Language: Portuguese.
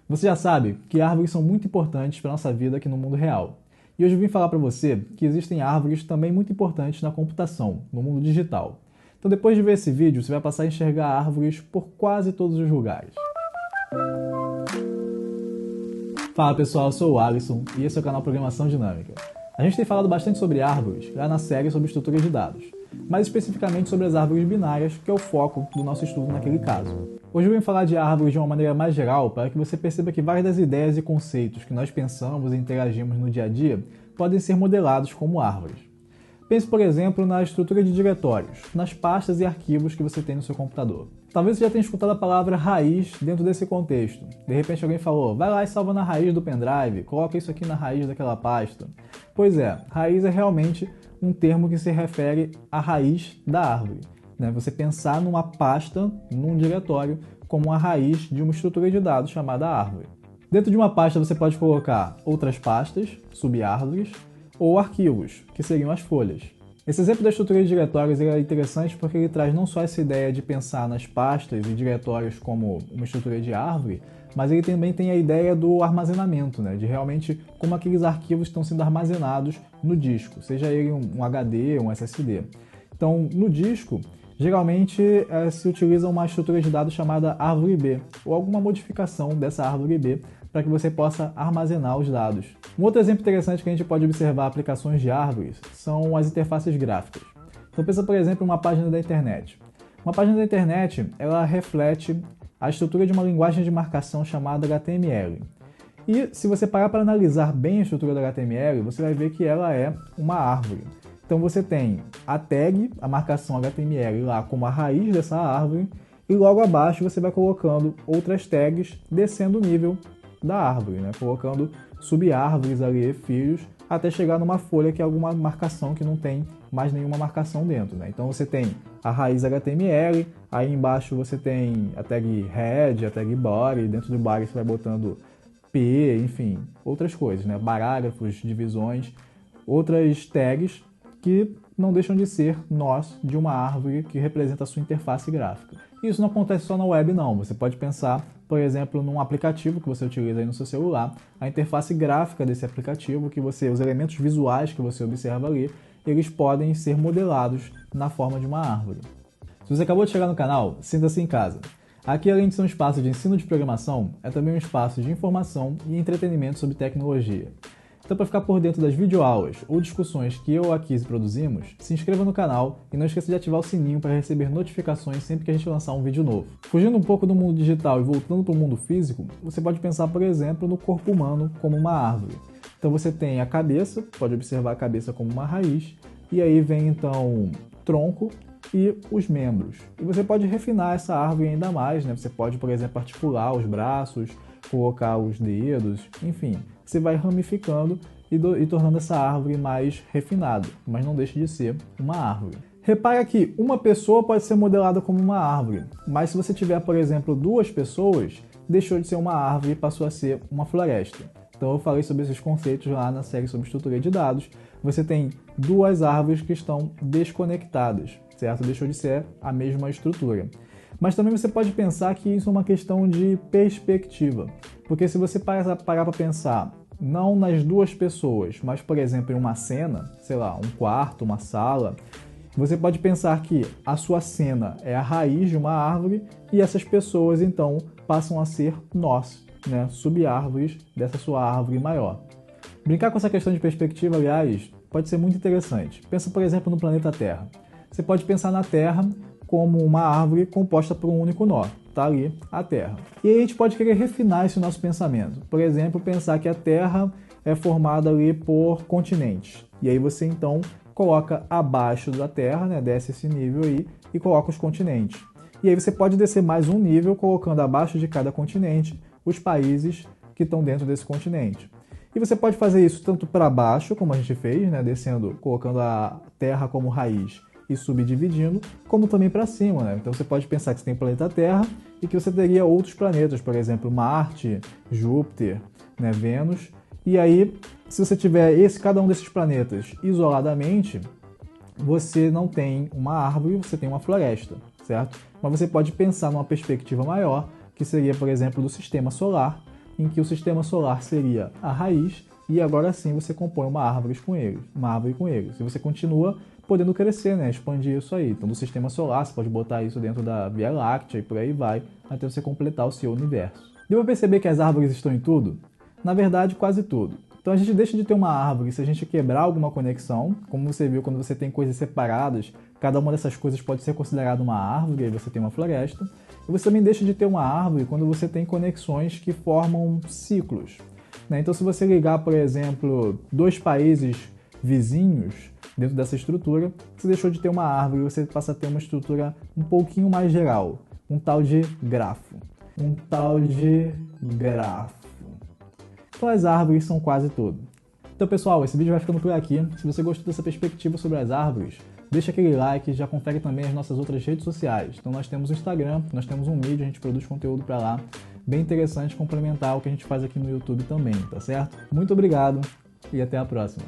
Você já sabe que árvores são muito importantes para a nossa vida aqui no mundo real. E hoje eu vim falar para você que existem árvores também muito importantes na computação, no mundo digital. Então depois de ver esse vídeo, você vai passar a enxergar árvores por quase todos os lugares. Fala pessoal, eu sou o Alisson e esse é o canal Programação Dinâmica. A gente tem falado bastante sobre árvores lá na série sobre estrutura de dados, mais especificamente sobre as árvores binárias, que é o foco do nosso estudo naquele caso. Hoje eu venho falar de árvores de uma maneira mais geral para que você perceba que várias das ideias e conceitos que nós pensamos e interagimos no dia a dia podem ser modelados como árvores. Pense, por exemplo, na estrutura de diretórios, nas pastas e arquivos que você tem no seu computador. Talvez você já tenha escutado a palavra raiz dentro desse contexto. De repente alguém falou, vai lá e salva na raiz do pendrive, coloca isso aqui na raiz daquela pasta. Pois é, raiz é realmente um termo que se refere à raiz da árvore. Você pensar numa pasta, num diretório, como a raiz de uma estrutura de dados chamada árvore. Dentro de uma pasta você pode colocar outras pastas, subárvores, ou arquivos, que seriam as folhas. Esse exemplo da estrutura de diretórios é interessante porque ele traz não só essa ideia de pensar nas pastas e diretórios como uma estrutura de árvore, mas ele também tem a ideia do armazenamento, de realmente como aqueles arquivos estão sendo armazenados no disco, seja ele um HD ou um SSD. Então, no disco, geralmente se utiliza uma estrutura de dados chamada árvore B, ou alguma modificação dessa árvore B, para que você possa armazenar os dados. Um outro exemplo interessante que a gente pode observar aplicações de árvores são as interfaces gráficas. Então pensa, por exemplo, em uma página da internet. Uma página da internet, ela reflete a estrutura de uma linguagem de marcação chamada HTML. E se você parar para analisar bem a estrutura do HTML, você vai ver que ela é uma árvore. Então você tem a tag, a marcação HTML lá como a raiz dessa árvore, e logo abaixo você vai colocando outras tags descendo o nível da árvore, colocando subárvores ali, filhos, até chegar numa folha que é alguma marcação que não tem mais nenhuma marcação dentro. Então você tem a raiz HTML, aí embaixo você tem a tag head, a tag body, dentro do body você vai botando p, enfim, outras coisas, parágrafos, divisões, outras tags que não deixam de ser nós de uma árvore que representa a sua interface gráfica. E isso não acontece só na web não, você pode pensar, por exemplo, num aplicativo que você utiliza aí no seu celular, a interface gráfica desse aplicativo, os elementos visuais que você observa ali, eles podem ser modelados na forma de uma árvore. Se você acabou de chegar no canal, sinta-se em casa. Aqui, além de ser um espaço de ensino de programação, é também um espaço de informação e entretenimento sobre tecnologia. Então, para ficar por dentro das videoaulas ou discussões que eu aqui produzimos, se inscreva no canal e não esqueça de ativar o sininho para receber notificações sempre que a gente lançar um vídeo novo. Fugindo um pouco do mundo digital e voltando para o mundo físico, você pode pensar, por exemplo, no corpo humano como uma árvore. Então você tem a cabeça, pode observar a cabeça como uma raiz, e aí vem então tronco e os membros. E você pode refinar essa árvore ainda mais, Você pode, por exemplo, articular os braços, colocar os dedos, enfim. Você vai ramificando e tornando essa árvore mais refinada, mas não deixa de ser uma árvore. Repara que uma pessoa pode ser modelada como uma árvore, mas se você tiver, por exemplo, duas pessoas, deixou de ser uma árvore e passou a ser uma floresta. Então eu falei sobre esses conceitos lá na série sobre estrutura de dados. Você tem duas árvores que estão desconectadas, certo? Deixou de ser a mesma estrutura. Mas também você pode pensar que isso é uma questão de perspectiva. Porque se você parar para pensar, não nas duas pessoas, mas, por exemplo, em uma cena, sei lá, um quarto, uma sala, você pode pensar que a sua cena é a raiz de uma árvore e essas pessoas, então, passam a ser nós, subárvores dessa sua árvore maior. Brincar com essa questão de perspectiva, aliás, pode ser muito interessante. Pensa, por exemplo, no planeta Terra. Você pode pensar na Terra como uma árvore composta por um único nó. Está ali a Terra. E aí a gente pode querer refinar esse nosso pensamento. Por exemplo, pensar que a Terra é formada ali por continentes. E aí você então coloca abaixo da Terra, desce esse nível aí e coloca os continentes. E aí você pode descer mais um nível colocando abaixo de cada continente os países que estão dentro desse continente. E você pode fazer isso tanto para baixo, como a gente fez, descendo, colocando a Terra como raiz e subdividindo, como também para cima. Então você pode pensar que você tem o planeta Terra e que você teria outros planetas, por exemplo, Marte, Júpiter, Vênus. E aí, se você tiver cada um desses planetas isoladamente, você não tem uma árvore, você tem uma floresta, certo? Mas você pode pensar numa perspectiva maior, que seria, por exemplo, do sistema solar, em que o sistema solar seria a raiz e agora sim você compõe uma árvore com eles. E você continua podendo crescer, né? Expandir isso aí. Então, do sistema solar, você pode botar isso dentro da Via Láctea e por aí vai, até você completar o seu universo. Deu pra perceber que as árvores estão em tudo? Na verdade, quase tudo. Então a gente deixa de ter uma árvore se a gente quebrar alguma conexão. Como você viu, quando você tem coisas separadas, cada uma dessas coisas pode ser considerada uma árvore, aí você tem uma floresta. E você também deixa de ter uma árvore quando você tem conexões que formam ciclos. Então se você ligar, por exemplo, dois países vizinhos dentro dessa estrutura, você deixou de ter uma árvore e você passa a ter uma estrutura um pouquinho mais geral. Um tal de grafo. Então as árvores são quase tudo. Então pessoal, esse vídeo vai ficando por aqui. Se você gostou dessa perspectiva sobre as árvores, deixa aquele like e já confere também as nossas outras redes sociais. Então nós temos o Instagram, nós temos um Medium, a gente produz conteúdo para lá. Bem interessante, complementar o que a gente faz aqui no YouTube também, tá certo? Muito obrigado e até a próxima.